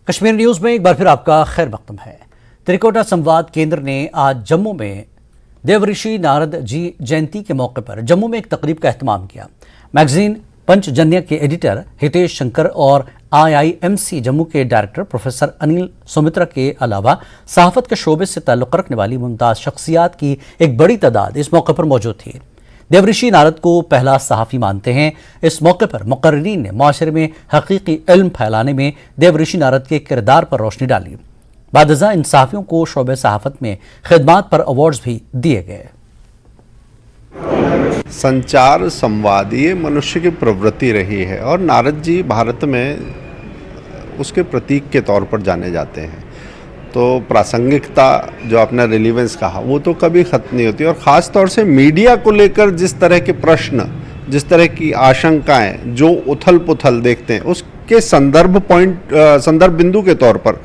Kashmir news में एक बार फिर आपका खैर मकदम है। त्रिकोटा संवाद केंद्र ने आज जम्मू में देवऋषि नारद जी जयंती के मौके पर जम्मू में एक तकरीब का एहतमाम किया। मैगजीन पंचजन्य के एडिटर हितेश शंकर और IIMC जम्मू के डायरेक्टर प्रोफेसर अनिल सुमित्रा के अलावा सहाफत के शोबे से ताल्लुक़ रखने वाली मुमताज़ शख्सियात की एक बड़ी तादाद इस मौके पर मौजूद थी। देवऋषि नारद को पहला सहाफ़ी मानते हैं। इस मौके पर मुक़र्रिरीन ने माशरे में हकीकी इल्म फैलाने में देवऋषि नारद के किरदार पर रोशनी डाली। बादज़ा इन सहाफ़ियों को शोबे सहाफ़त में खिदमात पर अवार्ड्स भी दिए गए। संचार संवाद ये मनुष्य की प्रवृत्ति रही है और नारद जी भारत में उसके प्रतीक के तौर पर जाने जाते हैं। तो प्रासंगिकता जो आपने रिलीवेंस कहा वो तो कभी ख़त्म नहीं होती। और ख़ास तौर से मीडिया को लेकर जिस तरह के प्रश्न, जिस तरह की आशंकाएं, जो उथल पुथल देखते हैं, उसके संदर्भ बिंदु के तौर पर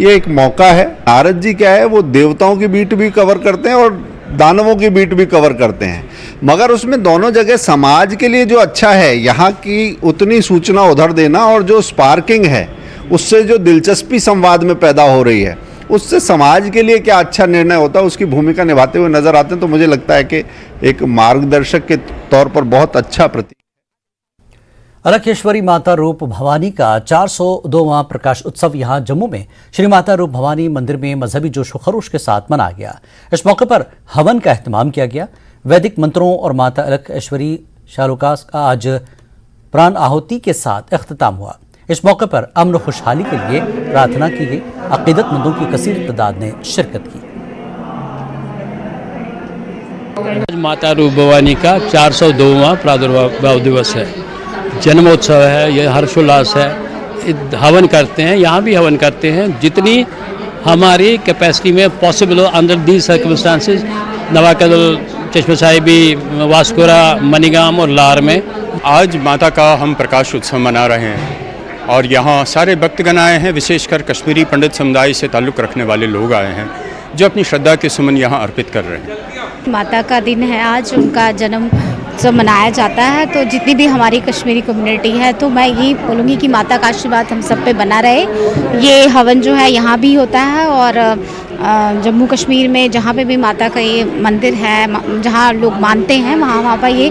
ये एक मौका है। नारद जी क्या है, वो देवताओं की बीट भी कवर करते हैं और दानवों की बीट भी कवर करते हैं, मगर उसमें दोनों जगह समाज के लिए जो अच्छा है, यहाँ की उतनी सूचना उधर देना, और जो स्पार्किंग है उससे जो दिलचस्पी संवाद में पैदा हो रही है, उससे समाज के लिए क्या अच्छा निर्णय होता है उसकी भूमिका निभाते हुए नजर आते हैं। तो मुझे लगता है कि एक मार्गदर्शक के तौर पर बहुत अच्छा प्रतीक। अलकेश्वरी माता रूप भवानी का 402वां प्रकाश उत्सव यहां जम्मू में श्री माता रूप भवानी मंदिर में मजहबी जोश व खरोश के साथ मनाया गया। इस मौके पर हवन का एहतमाम किया गया। वैदिक मंत्रों और माता अलकेश्वरी शालुकास का आज प्राण आहुति के साथ इख्तिताम हुआ। इस मौके पर अमन खुशहाली के लिए प्रार्थना की गई। अकीदतमंदों की कसीर तादाद ने शिरकत की। आज माता रूप भवानी का 402वां प्रादुर्भाव दिवस है, जन्मोत्सव है, ये हर्षोल्लास है। हवन करते हैं, यहाँ भी हवन करते हैं जितनी हमारी कैपेसिटी में पॉसिबल हो अंडर दीज सर्कमस्टांसेस। नवाकल, चश्मा साहिबी, वास्कोरा, मनीगाम और लार में आज माता का हम प्रकाश उत्सव मना रहे हैं और यहाँ सारे भक्तगण आए हैं, विशेषकर कश्मीरी पंडित समुदाय से ताल्लुक़ रखने वाले लोग आए हैं जो अपनी श्रद्धा के सुमन यहाँ अर्पित कर रहे हैं। माता का दिन है आज, उनका जन्म उत्सव मनाया जाता है। तो जितनी भी हमारी कश्मीरी कम्युनिटी है, तो मैं यही बोलूँगी कि माता का आशीर्वाद हम सब पे बना रहे। ये हवन जो है यहाँ भी होता है और जम्मू कश्मीर में जहाँ पे भी माता का ये मंदिर है, जहाँ लोग मानते हैं, वहाँ पर ये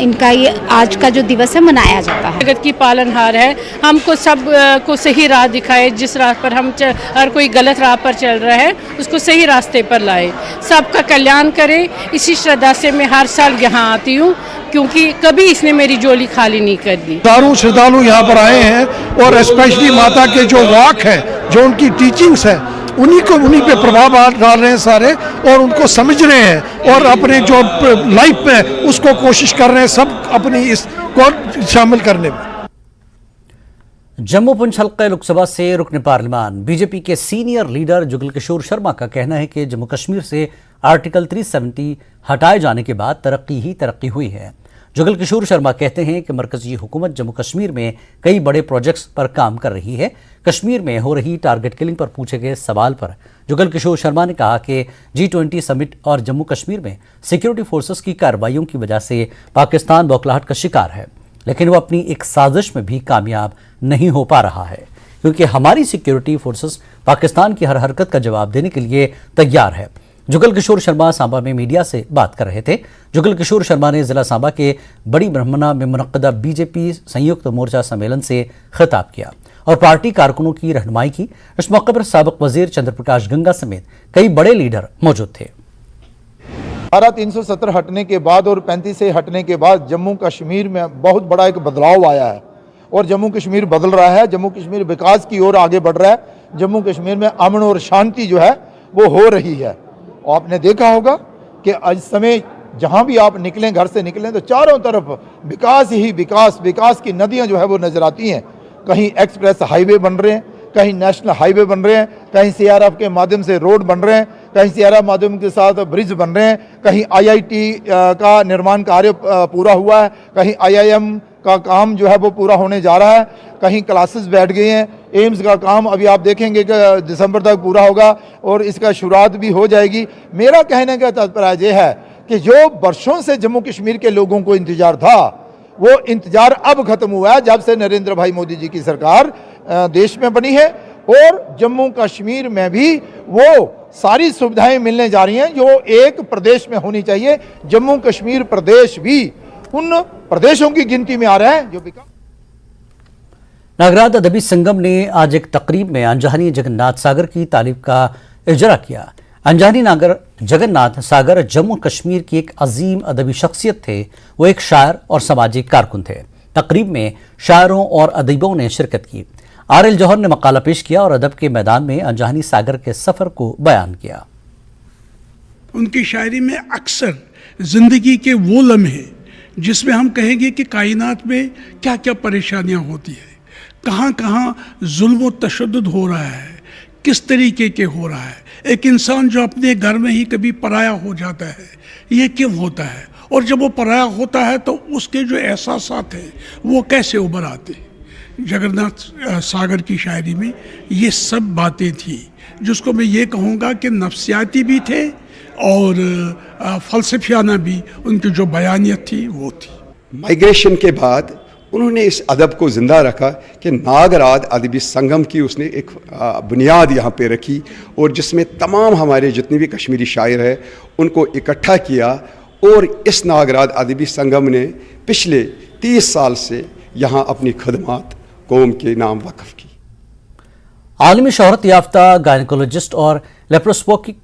इनका ये आज का जो दिवस है मनाया जाता है। जगत की पालनहार है, हमको सब को सही राह दिखाए। जिस राह पर हम हर कोई गलत राह पर चल रहा है उसको सही रास्ते पर लाए, सबका कल्याण करे। इसी श्रद्धा से मैं हर साल यहाँ आती हूँ, क्योंकि कभी इसने मेरी झोली खाली नहीं कर दी। हजारों श्रद्धालु यहाँ पर आए हैं और स्पेशली माता के जो वाक है, जो उनकी टीचिंग्स है, उन्हीं पे प्रभाव डाल रहे हैं सारे, और उनको समझ रहे हैं और अपने जो लाइफ में उसको कोशिश कर रहे हैं सब अपनी इसको शामिल करने में। जम्मू पुंछ हल्के लोकसभा से रुकन पार्लियामान बीजेपी के सीनियर लीडर जुगल किशोर शर्मा का कहना है कि जम्मू कश्मीर से आर्टिकल 370 हटाए जाने के बाद तरक्की ही तरक्की हुई है। जुगल किशोर शर्मा कहते हैं कि मरकजी हुकूमत जम्मू कश्मीर में कई बड़े प्रोजेक्ट्स पर काम कर रही है। कश्मीर में हो रही टारगेट किलिंग पर पूछे गए सवाल पर जुगल किशोर शर्मा ने कहा कि G20 समिट और जम्मू कश्मीर में सिक्योरिटी फोर्सेस की कार्रवाइयों की वजह से पाकिस्तान बौखलाहट का शिकार है, लेकिन वो अपनी एक साजिश में भी कामयाब नहीं हो पा रहा है, क्योंकि हमारी सिक्योरिटी फोर्सेस पाकिस्तान की हर हरकत का जवाब देने के लिए तैयार है। जुगल किशोर शर्मा सांबा में मीडिया से बात कर रहे थे। जुगल किशोर शर्मा ने जिला सांबा के बड़ी ब्रह्मना में मुनक्कदा बीजेपी संयुक्त मोर्चा सम्मेलन से खिताब किया और पार्टी कारकुनों की रहनुमाई की। इस मौके पर साबिक वजीर चंद्र प्रकाश गंगा समेत कई बड़े लीडर मौजूद थे। धारा 370 हटने के बाद और 35 से हटने के बाद जम्मू कश्मीर में बहुत बड़ा एक बदलाव आया है और जम्मू कश्मीर बदल रहा है। जम्मू कश्मीर विकास की ओर आगे बढ़ रहा है। जम्मू कश्मीर में अमन और शांति जो है वो हो रही है। आपने देखा होगा कि आज समय जहाँ भी आप निकलें, घर से निकलें, तो चारों तरफ विकास ही विकास, विकास की नदियाँ जो है वो नजर आती हैं। कहीं एक्सप्रेस हाईवे बन रहे हैं, कहीं नेशनल हाईवे बन रहे हैं, कहीं CRF के माध्यम से रोड बन रहे हैं, कहीं CRF माध्यम के साथ ब्रिज बन रहे हैं, कहीं IIT का निर्माण कार्य पूरा हुआ है, कहीं IIM का काम जो है वो पूरा होने जा रहा है, कहीं क्लासेस बैठ गए हैं। एम्स का काम अभी आप देखेंगे कि दिसंबर तक पूरा होगा और इसका शुरुआत भी हो जाएगी। मेरा कहने का तात्पर्य यह है कि जो वर्षों से जम्मू कश्मीर के लोगों को इंतजार था, वो इंतजार अब खत्म हुआ है जब से नरेंद्र भाई मोदी जी की सरकार देश में बनी है। और जम्मू कश्मीर में भी वो सारी सुविधाएं मिलने जा रही हैं जो एक प्रदेश में होनी चाहिए। जम्मू कश्मीर प्रदेश भी उन प्रदेशों की गिनती में आ रहा है जो विकास। नागराज अदबी संगम ने आज एक तकरीब में अंजानी जगन्नाथ सागर की तालीफ का इजरा किया। अंजानी नागर जगन्नाथ सागर जम्मू कश्मीर की एक अजीम अदबी शख्सियत थे। वो एक शायर और सामाजिक कारकुन थे। तकरीब में शायरों और अदीबों ने शिरकत की। आर.एल. जौहर ने मकाला पेश किया और अदब के मैदान में अंजानी सागर के सफ़र को बयान किया। उनकी शायरी में अक्सर ज़िंदगी के वो लम्हे जिसमें हम कहेंगे कि कायनात में क्या क्या परेशानियां होती है, कहाँ कहाँ जुल्म व तशद्दुद हो रहा है, किस तरीके के हो रहा है, एक इंसान जो अपने घर में ही कभी पराया हो जाता है ये क्यों होता है, और जब वो पराया होता है तो उसके जो एहसासात हैं वो कैसे उभर आते हैं। जगन्नाथ सागर की शायरी में ये सब बातें थी जिसको मैं ये कहूँगा कि नफ्सियाती भी थे और फ़लसफियाना भी उनकी जो बयानियत थी वो थी। माइग्रेशन के बाद उन्होंने इस अदब को ज़िंदा रखा कि नागराज अदबी संगम की उसने एक बुनियाद यहाँ पे रखी और जिसमें तमाम हमारे जितने भी कश्मीरी शायर हैं उनको इकट्ठा किया और इस नागराज अदबी संगम ने पिछले 30 साल से यहाँ अपनी खदमात कौम के नाम वक़्फ़ की। आलमी शोहरत याफ्ता गायनकोलॉजिस्ट और लेप्रोस्कोपिक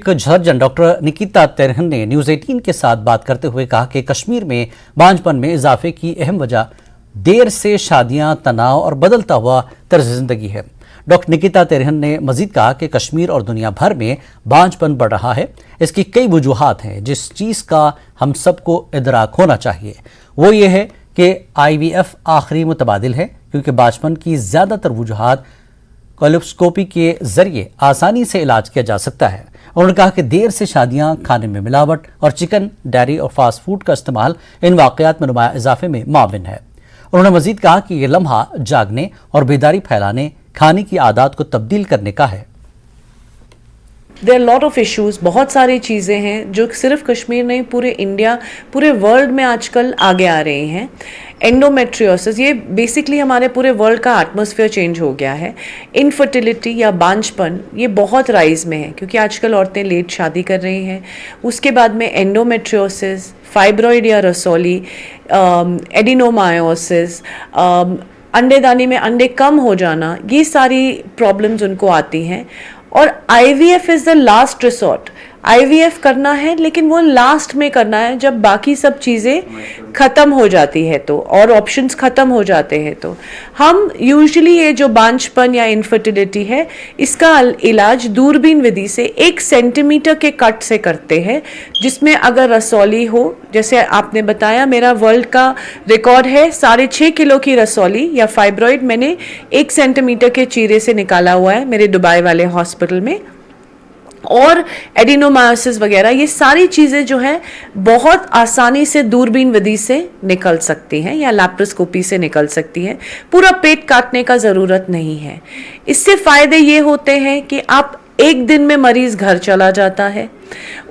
सर्जन डॉक्टर निकिता तेरहन ने न्यूज़ 18 के साथ बात करते हुए कहा कि कश्मीर में बांझपन में इजाफे की अहम वजह देर से शादियां, तनाव और बदलता हुआ तर्ज जिंदगी है। डॉक्टर निकिता तेरहन ने मजीद कहा कि कश्मीर और दुनिया भर में बांझपन बढ़ रहा है। इसकी कई वजूहात हैं। जिस चीज़ का हम सबको इदराक होना चाहिए वो ये है कि IVF आखिरी मुतबादिल है, क्योंकि बांझपन की ज़्यादातर वजूहात कोलोस्कोपी के जरिए आसानी से इलाज किया जा सकता है। उन्होंने कहा कि देर से शादियां, खाने में मिलावट और चिकन, डेयरी और फास्ट फूड का इस्तेमाल इन वाक़यात में नुमाया इजाफे में माविन है। उन्होंने मजीद कहा कि यह लम्हा जागने और बेदारी फैलाने, खाने की आदत को तब्दील करने का है। देयर लॉट ऑफ इश्यूज, बहुत सारी चीज़ें हैं जो सिर्फ कश्मीर नहीं पूरे इंडिया, पूरे वर्ल्ड में आजकल आगे आ रही हैं। एंडोमेट्रियोसिस, ये बेसिकली हमारे पूरे वर्ल्ड का एटमॉस्फेयर चेंज हो गया है। इनफर्टिलिटी या बांझपन ये बहुत राइज में है क्योंकि आजकल औरतें लेट शादी कर रही हैं। उसके बाद में एंडोमेट्रियोसिस, फाइब्रॉइड या रसौली, एडिनोमायोसिस, अंडेदानी में अंडे कम हो जाना, ये सारी प्रॉब्लम्स उनको आती हैं। और IVF is the last resort. IVF करना है लेकिन वो लास्ट में करना है जब बाकी सब चीज़ें ख़त्म हो जाती है तो, और ऑप्शंस ख़त्म हो जाते हैं तो। हम यूजुअली ये जो बांझपन या इनफर्टिलिटी है इसका इलाज दूरबीन विधि से 1 सेंटीमीटर के कट से करते हैं, जिसमें अगर रसौली हो, जैसे आपने बताया मेरा वर्ल्ड का रिकॉर्ड है 6.5 किलो की रसौली या फाइब्रॉइड मैंने 1 सेंटीमीटर के चीरे से निकाला हुआ है मेरे दुबई वाले हॉस्पिटल में। और एडिनोमायोसिस वगैरह ये सारी चीज़ें जो हैं बहुत आसानी से दूरबीन विधि से निकल सकती हैं या लैप्रोस्कोपी से निकल सकती हैं। पूरा पेट काटने का ज़रूरत नहीं है। इससे फ़ायदे ये होते हैं कि आप एक दिन में मरीज़ घर चला जाता है,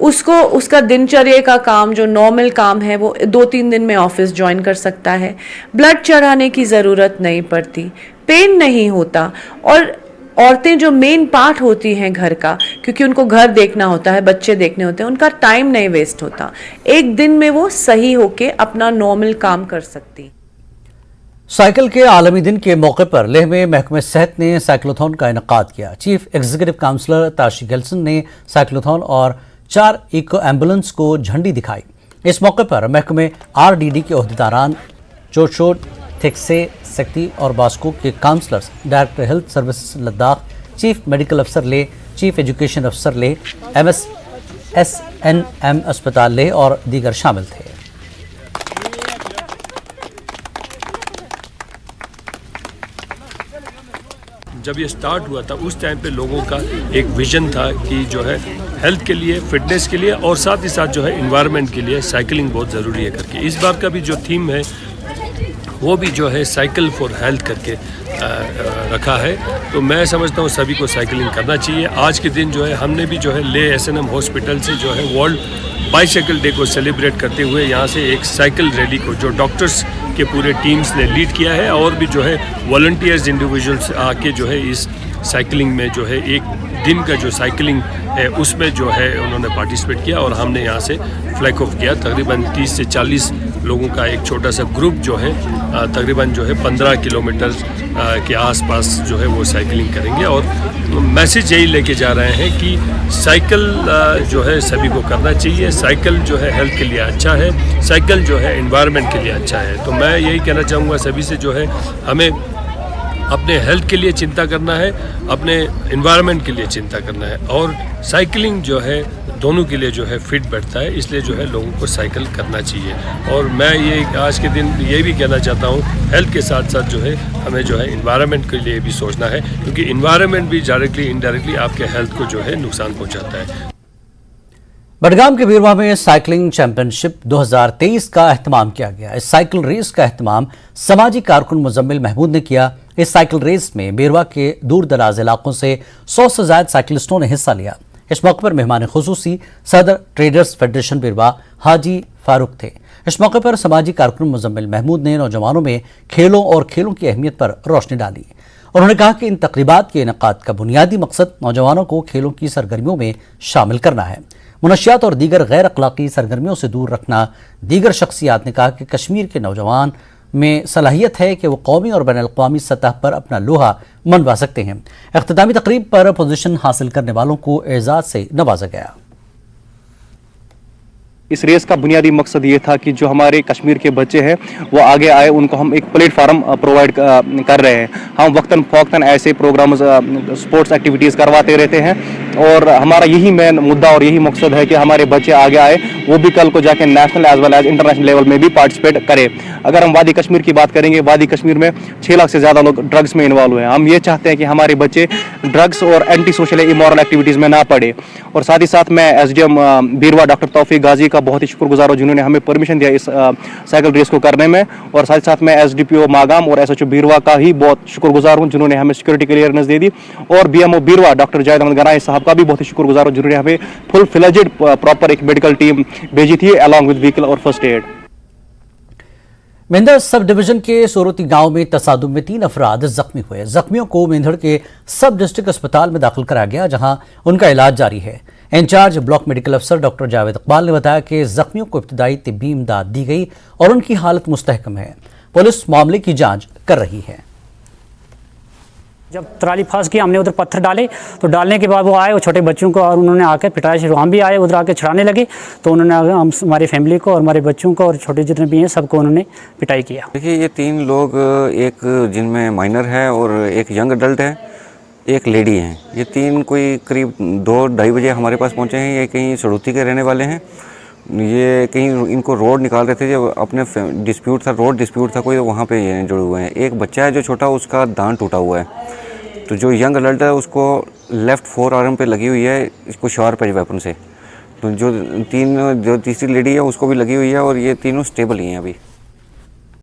उसको उसका दिनचर्या का काम जो नॉर्मल काम है वो 2-3 दिन में ऑफिस ज्वाइन कर सकता है। ब्लड चढ़ाने की ज़रूरत नहीं पड़ती, पेन नहीं होता। और औरतें जो मेन पार्ट होती हैं घर का, क्योंकि उनको घर देखना होता है, बच्चे देखने होते हैं, उनका टाइम नहीं वेस्ट होता। एक दिन में वो सही होके अपना नॉर्मल काम कर सकती। साइकिल के आलमी दिन के मौके पर लेह में महकमे सेहत ने साइक्लोथॉन का इनेकाद किया। चीफ एग्जीक्यूटिव काउंसलर ताशी गेल्सन ने साइक्लोथॉन और 4 इको एम्बुलेंस को झंडी दिखाई। इस मौके पर महकमे RDD के ओहदेदारान चोट थिक्से, सक्ति और बास्को के counsellors, director health services Ladakh, chief medical अफसर ले, चीफ एजुकेशन अफसर ले, MSSNM अस्पताल ले और दीगर शामिल थे। जब ये स्टार्ट हुआ था उस टाइम पे लोगों का एक विजन था कि जो है हेल्थ के लिए, फिटनेस के लिए और साथ ही साथ जो है एनवायरनमेंट के लिए साइकिलिंग बहुत ज़रूरी है करके। इस बार का भी जो थीम है वो भी जो है साइकिल फॉर हेल्थ करके रखा है। तो मैं समझता हूँ सभी को साइकिलिंग करना चाहिए। आज के दिन जो है हमने भी जो है ले एसएनएम हॉस्पिटल से जो है वर्ल्ड बाइसाइकिल डे को सेलिब्रेट करते हुए यहाँ से एक साइकिल रैली को जो डॉक्टर्स के पूरे टीम्स ने लीड किया है और भी जो है वॉलंटियर्स इंडिविजुअल्स आके जो है इस साइकिलिंग में जो है एक दिन का जो साइकिलिंग है उसमें जो है उन्होंने पार्टिसिपेट किया और हमने यहाँ से फ्लैग ऑफ किया। तकरीबन 30 से 40 लोगों का एक छोटा सा ग्रुप जो है तकरीबन जो है 15 किलोमीटर के आसपास जो है वो साइकिलिंग करेंगे और मैसेज यही लेके जा रहे हैं कि साइकिल जो है सभी को करना चाहिए। साइकिल जो है हेल्थ के लिए अच्छा है, साइकिल जो है एनवायरनमेंट के लिए अच्छा है। तो मैं यही कहना चाहूँगा सभी से जो है हमें अपने हेल्थ के लिए चिंता करना है, अपने एनवायरनमेंट के लिए चिंता करना है और साइकिलिंग जो है दोनों के लिए जो है फिट बैठता है, इसलिए जो है लोगों को साइकिल करना चाहिए। और मैं ये आज के दिन ये भी कहना चाहता हूँ हेल्थ के साथ साथ जो है हमें जो है एनवायरनमेंट के लिए भी सोचना है, क्योंकि एनवायरनमेंट भी डायरेक्टली इनडायरेक्टली आपके हेल्थ को जो है नुकसान पहुँचाता है। बडगाम के बीरवा में साइकिलिंग चैंपियनशिप 2023 का अहतमाम किया गया। इस साइकिल रेस का अहतमाम समाजी कारकुन मुजम्मिल महमूद ने किया। इस साइकिल रेस में बीरवा के दूर दराज इलाकों से 100 से ज्यादा साइकिलिस्टों ने हिस्सा लिया। इस मौके पर मेहमान खुसूसी सदर ट्रेडर्स फेडरेशन बीरवा हाजी फारूक थे। इस मौके पर समाजी कारकुन मुजम्मिल महमूद ने नौजवानों में खेलों और खेलों की अहमियत पर रोशनी डाली। उन्होंने कहा कि इन तकरीबात के इनेकाद का बुनियादी मकसद नौजवानों को खेलों की सरगर्मियों में शामिल करना है, मुनशियात और दीगर गैर अखलाकी सरगर्मियों से दूर रखना। दीगर शख्सियात ने कहा कि कश्मीर के नौजवान में सलाहियत है कि वो कौमी और बैनुल-अक़वामी सतह पर अपना लोहा मनवा सकते हैं। इख्तितामी तकरीब पर पोजीशन हासिल करने वालों को एजाज से नवाजा गया। इस रेस का बुनियादी मकसद ये था कि जो हमारे कश्मीर के बच्चे हैं वो आगे आए, उनको हम एक प्लेटफार्म प्रोवाइड कर रहे हैं। हम वक्तन फ़ौक्तन ऐसे प्रोग्राम्स स्पोर्ट्स एक्टिविटीज़ करवाते रहते हैं और हमारा यही मेन मुद्दा और यही मकसद है कि हमारे बच्चे आगे आए, वो भी कल को जाके national as well as international level में भी पार्टिसिपेट करें। अगर हम वादी कश्मीर की बात करेंगे, वादी कश्मीर में 6 लाख से ज़्यादा लोग ड्रग्स में इन्वॉल्व हुए हैं। हम ये चाहते हैं कि हमारे बच्चे ड्रग्स और एंटी सोशल इमोरल एक्टिविटीज़ में ना पड़े। और साथ ही साथ मैं SDM बीरवा डॉक्टर तौफीक गाजी का बहुत ही शुक्रगुजार हूं जिन्होंने हमें परमिशन दिया इस साइकिल रेस को करने में। और साथ ही साथ मैं SDPO मागाम और SHO बीरवा का ही बहुत शुक्रगुजार हूं जिन्होंने हमें सिक्योरिटी क्लियरेंस दे दी। और BMO बीरवा डॉक्टर जायद अहमद गनाई साहब का भी बहुत ही शुक्रगुजार हूं जिन्होंने हमें फुल फ्लेजेड प्रॉपर एक मेडिकल टीम भेजी थी अलॉन्ग विद व्हीकल और first aid. Mendhar sub division के सोरोती गांव में तसादुम में 3 अफराद जख्मी हुए। जख्मियों को मेंढर के सब डिस्ट्रिक्ट अस्पताल में दाखिल कराया गया, जहां उनका इलाज जारी है। इंचार्ज ब्लॉक मेडिकल अफसर डॉक्टर जावेद इकबाल ने बताया कि जख्मियों को इब्तिदाई तिब्बी इमदाद दी गई और उनकी हालत मुस्तहकम है। पुलिस मामले की जांच कर रही है। जब ट्राली फंस गई, हमने उधर पत्थर डाले, तो डालने के बाद वो आए, वो छोटे बच्चों को और उन्होंने आकर पिटाई शुरू, हम भी आए उधर आके छुड़ाने लगे, तो उन्होंने हम हमारी फैमिली को और हमारे बच्चों को और छोटे जितने भी हैं सबको उन्होंने पिटाई किया। देखिए ये 3 लोग, एक जिनमें माइनर है और एक यंग अडल्ट है, एक लेडी हैं। ये 3 कोई करीब 2-2:30 बजे हमारे पास पहुँचे हैं। ये कहीं सड़ूती के रहने वाले हैं। ये कहीं इनको रोड निकाल रहे थे, जब अपने डिस्प्यूट था, रोड डिस्प्यूट था कोई, वहाँ पे ये जुड़े हुए हैं। एक बच्चा है जो छोटा, उसका दांत टूटा हुआ है। तो जो यंग अडल्ट है उसको लेफ़्ट 4 आर्म पे लगी हुई है, इसको शार्प एज वेपन से। तो जो तीसरी लेडी है उसको भी लगी हुई है और ये तीनों स्टेबल ही हैं अभी।